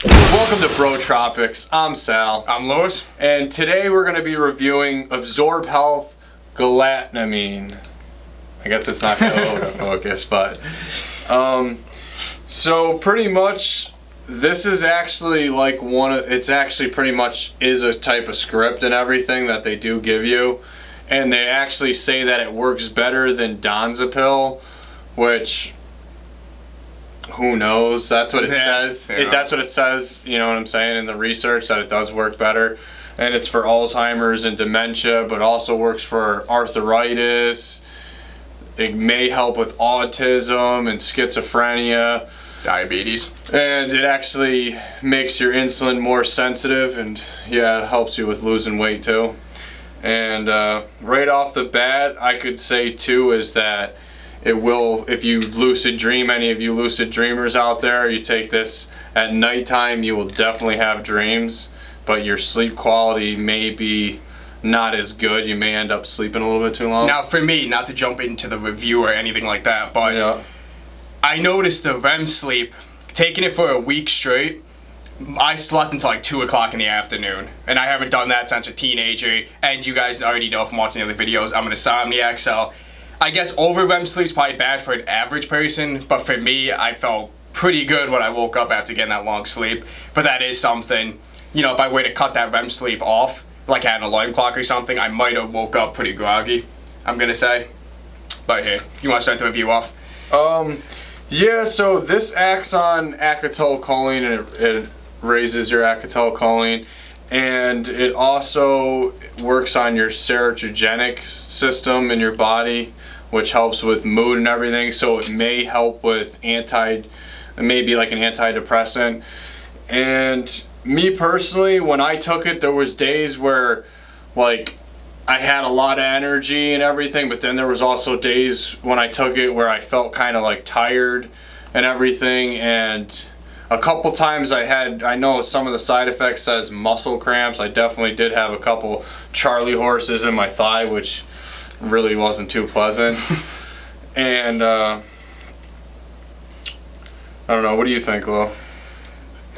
Welcome to Brotropics. I'm Sal. I'm Louis. And today we're going to be reviewing Absorb Health Galantamine. I guess it's not going to focus, but so pretty much this is actually like it's actually pretty much is a type of script and everything that they do give you, and they actually say that it works better than Donzapil, which who knows? That's what it says. Yeah. That's what it says, you know what I'm saying, in the research, that it does work better. And it's for Alzheimer's and dementia, but also works for arthritis. It may help with autism and schizophrenia. Diabetes. And it actually makes your insulin more sensitive, and yeah, it helps you with losing weight too. And right off the bat, I could say too is that it will, if you lucid dream, any of you lucid dreamers out there, you take this at nighttime, you will definitely have dreams, but your sleep quality may be not as good. You may end up sleeping a little bit too long. Now for me, not to jump into the review or anything like that, but yeah. I noticed the REM sleep, taking it for a week straight, I slept until like 2 o'clock in the afternoon, and I haven't done that since a teenager, and you guys already know from watching the other videos, I'm an insomniac, so I guess over REM sleep's probably bad for an average person, but for me, I felt pretty good when I woke up after getting that long sleep. But that is something, you know, if I were to cut that REM sleep off, like I had an alarm clock or something, I might have woke up pretty groggy, I'm gonna say. But here, you want to start the review off? Yeah, so this acts on acetylcholine, and it raises your acetylcholine, and it also works on your serotogenic system in your body, which helps with mood and everything. So it may help with it may be like an antidepressant. And me personally, when I took it, there was days where like I had a lot of energy and everything, but then there was also days when I took it where I felt kind of like tired and everything. And a couple times I know some of the side effects says muscle cramps. I definitely did have a couple Charlie horses in my thigh, which really wasn't too pleasant. And I don't know, what do you think, Lo?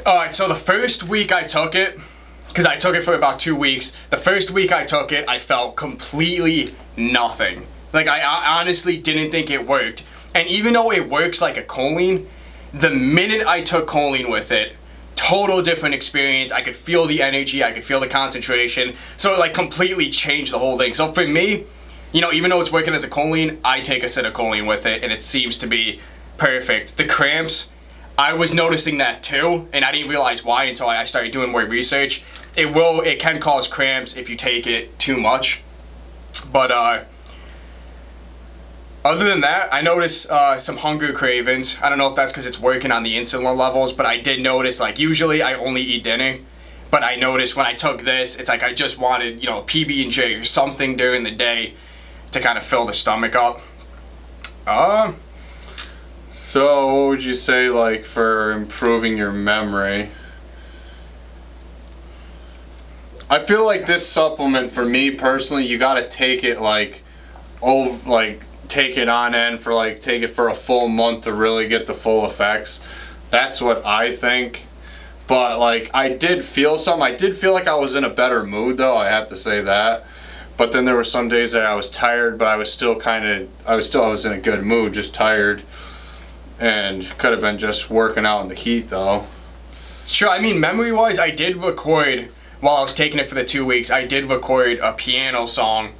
Alright, so the first week I took it, because I took it for about 2 weeks, the first week I took it, I felt completely nothing. Like, I honestly didn't think it worked. And even though it works like a choline, the minute I took choline with it, total different experience. I could feel the energy, I could feel the concentration, so it like completely changed the whole thing. So for me, you know, even though it's working as a choline, I take acetylcholine with it, and it seems to be perfect. The cramps, I was noticing that too, and I didn't realize why until I started doing more research. It can cause cramps if you take it too much, but other than that, I noticed some hunger cravings. I don't know if that's because it's working on the insulin levels, but I did notice, like, usually I only eat dinner, but I noticed when I took this, it's like I just wanted, you know, PB&J or something during the day to kind of fill the stomach up. So what would you say, like, for improving your memory? I feel like this supplement, for me personally, you gotta take it take it on end for take it for a full month to really get the full effects. That's what I think. But like, I did feel something. I did feel like I was in a better mood though, I have to say that. But then there were some days that I was tired, but I was still I was in a good mood, just tired. And could have been just working out in the heat though. Sure, I mean, memory-wise, I did record, while I was taking it for the 2 weeks, I did record a piano song,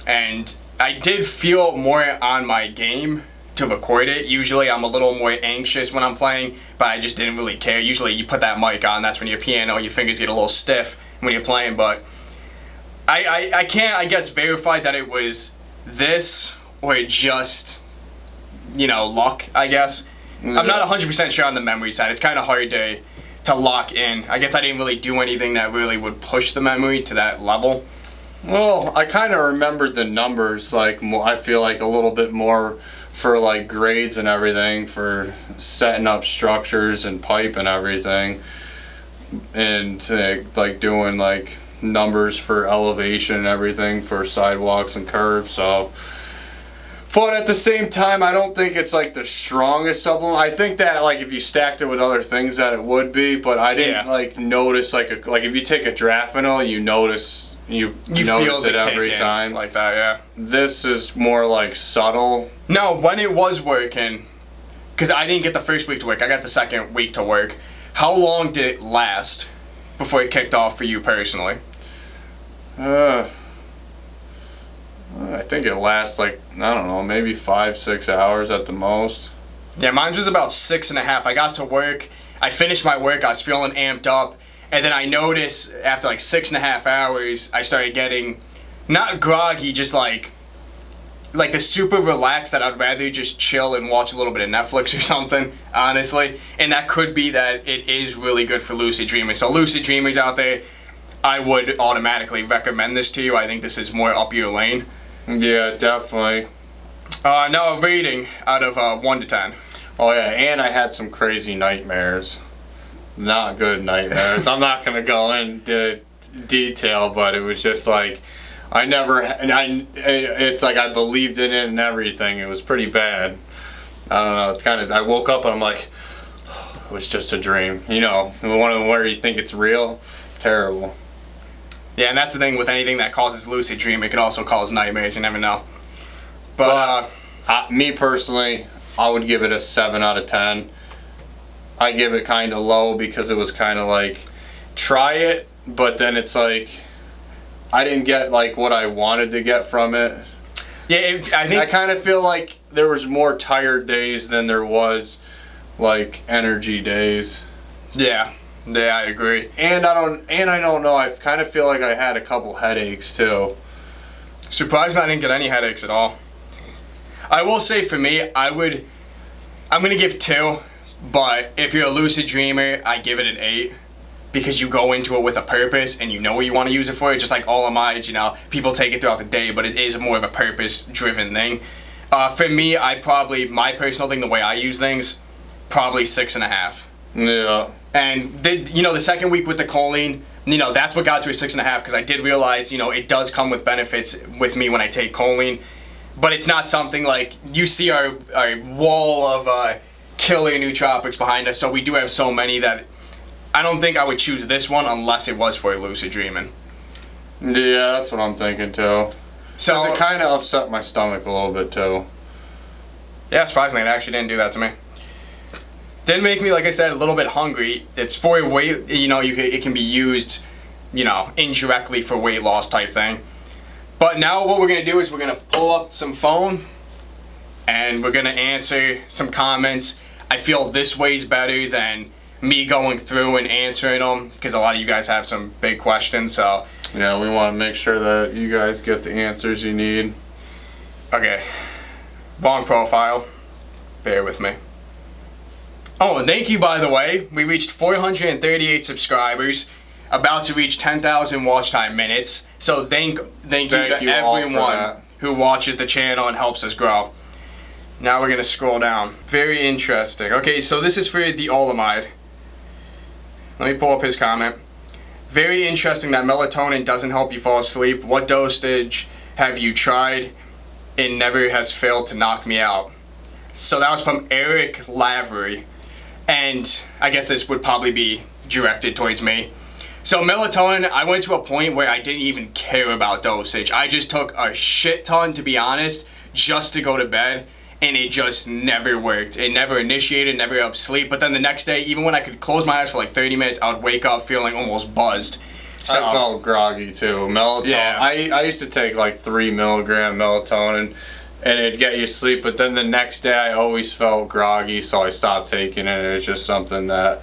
and I did feel more on my game to record it. Usually I'm a little more anxious when I'm playing, but I just didn't really care. Usually you put that mic on, that's when your piano, your fingers get a little stiff when you're playing, but I can't, I guess, verify that it was this or just, you know, luck, I guess. Mm-hmm. I'm not 100% sure on the memory side. It's kind of hard to lock in. I guess I didn't really do anything that really would push the memory to that level. Well, I kind of remembered the numbers, like, I feel like a little bit more for like grades and everything, for setting up structures and pipe and everything, and like doing like numbers for elevation and everything for sidewalks and curbs. So But at the same time, I don't think it's like the strongest supplement. I think that like if you stacked it with other things that it would be, but I didn't like notice like if you take a Drafinol, you notice you notice feel it every time like that. Yeah. This is more like subtle. No, when it was working, because I didn't get the first week to work, I got the second week to work. How long did it last before it kicked off for you personally? I think it lasts like, I don't know, maybe 5-6 hours at the most. Yeah, mine was about 6.5. I got to work, I finished my work, I was feeling amped up, and then I noticed after like 6.5 hours, I started getting, not groggy, just like the super relaxed that I'd rather just chill and watch a little bit of Netflix or something, honestly. And that could be that it is really good for lucid dreamers. So lucid dreamers out there, I would automatically recommend this to you. I think this is more up your lane. Yeah, definitely. Now a rating out of 1 to 10. Oh yeah, and I had some crazy nightmares. Not good nightmares. I'm not gonna go into detail, but it was just like it's like I believed in it and everything. It was pretty bad. I don't know. It's kind of. I woke up and I'm like, it was just a dream. You know, the one where you think it's real. Terrible. Yeah, and that's the thing with anything that causes lucid dream. It could also cause nightmares. You never know. But me personally, I would give it a 7 out of 10. I give it kind of low because it was kind of like, try it, but then it's like, I didn't get like what I wanted to get from it. Yeah, I kind of feel like there was more tired days than there was like energy days. Yeah, I agree. And I don't know. I kind of feel like I had a couple headaches too. Surprised I didn't get any headaches at all. I will say for me, I'm gonna give 2, but if you're a lucid dreamer, I give it an 8. Because you go into it with a purpose and you know what you want to use it for. Just like Alzheimer, you know, people take it throughout the day, but it is more of a purpose-driven thing. For me, my personal thing, the way I use things, probably 6.5. Yeah. And the second week with the choline, that's what got to a 6.5 because I did realize, it does come with benefits with me when I take choline, but it's not something like you see our wall of killer nootropics behind us. So we do have so many that. I don't think I would choose this one unless it was for lucid dreaming. Yeah, that's what I'm thinking too. So it kind of upset my stomach a little bit too. Yeah, surprisingly, it actually didn't do that to me. Didn't make me, like I said, a little bit hungry. It's for weight, it can be used, indirectly for weight loss type thing. But now what we're gonna do is we're gonna pull up some phone, and we're gonna answer some comments. I feel this way's better than me going through and answering them because a lot of you guys have some big questions. So yeah, we want to make sure that you guys get the answers you need. Okay, wrong profile, bear with me. Oh, and thank you, by the way. We reached 438 subscribers, about to reach 10,000 watch time minutes. So thank you to everyone who watches the channel and helps us grow. Now we're gonna scroll down. Very interesting. Okay, so this is for the Olamide. Let me pull up his comment. Very interesting that melatonin doesn't help you fall asleep. What dosage have you tried? It never has failed to knock me out. So that was from Eric Lavery. And I guess this would probably be directed towards me. So melatonin, I went to a point where I didn't even care about dosage. I just took a shit ton, to be honest, just to go to bed. And it just never worked. It never initiated, never helped sleep. But then the next day, even when I could close my eyes for like 30 minutes, I would wake up feeling almost buzzed. So, I felt groggy too. Melatonin. Yeah. I used to take like 3 milligram melatonin and it'd get you sleep. But then the next day I always felt groggy. So I stopped taking it. It was just something that,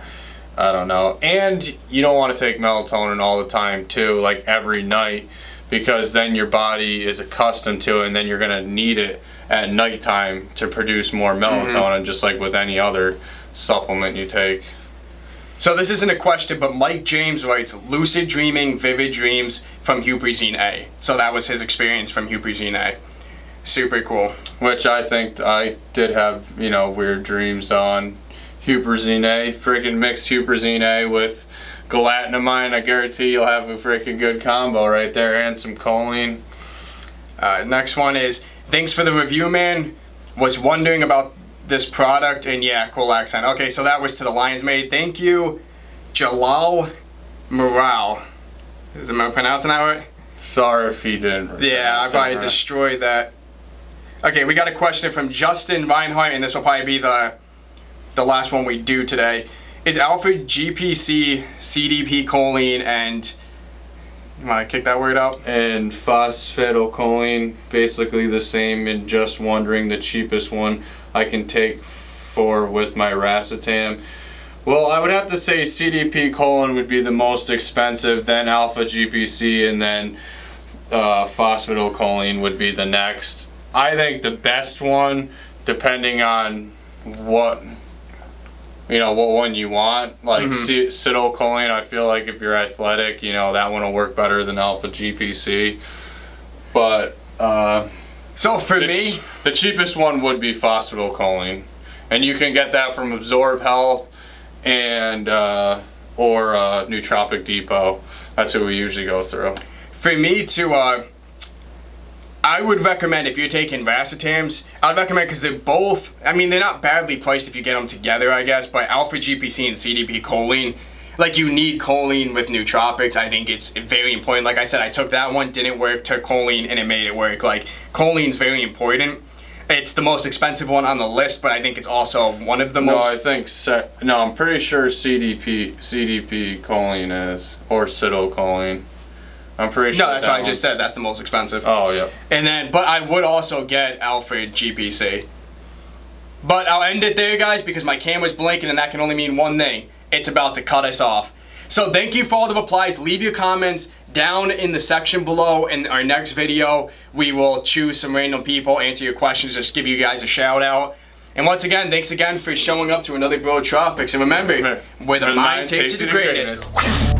I don't know. And you don't want to take melatonin all the time too, like every night. Because then your body is accustomed to it and then you're going to need it at nighttime to produce more melatonin, just like with any other supplement you take. So this isn't a question, but Mike James writes, lucid dreaming, vivid dreams from Huperzine A. So that was his experience from Huperzine A. Super cool. Which I think I did have, weird dreams on Huperzine A. Freaking mix Huperzine A with Galantamine. I guarantee you'll have a freaking good combo right there and some choline. Next one is, Thanks for the review, man. Was wondering about this product, and yeah, cool accent. Okay, so that was to the Lion's Maid. Thank you, Jalal Morale. Am I pronouncing that right? Sorry if he didn't. Yeah, I probably destroyed that. Okay, we got a question from Justin Reinhardt, and this will probably be the last one we do today. Is alpha GPC, CDP choline, and you want to kick that word out? And phosphatidylcholine basically the same, and just wondering the cheapest one I can take for with my racetam. Well, I would have to say CDP choline would be the most expensive, then alpha GPC, and then phosphatidylcholine would be the next. I think the best one, depending on what one you want, like acetylcholine, I feel like if you're athletic, that one will work better than alpha GPC. But so for me, the cheapest one would be phosphatidylcholine, and you can get that from Absorb Health and or Nootropic Depot. That's what we usually go through. For me to I would recommend, if you're taking racetams, I'd recommend, because they're both, I mean, they're not badly priced if you get them together, I guess, but alpha GPC and CDP choline, like, you need choline with nootropics. I think it's very important. Like I said, I took that one, didn't work, took choline, and it made it work. Like, choline's very important. It's the most expensive one on the list, but I think it's also one of the most... I'm pretty sure CDP choline is, or acetylcholine. I'm pretty sure. No, that's what I just said. That's the most expensive. Oh, yeah. And then, but I would also get alpha GPC. But I'll end it there, guys, because my camera's blinking, and that can only mean one thing. It's about to cut us off. So thank you for all the replies. Leave your comments down in the section below. In our next video, we will choose some random people, answer your questions, just give you guys a shout out. And once again, thanks again for showing up to another Brotropics. And remember, where the mind takes you to greatness.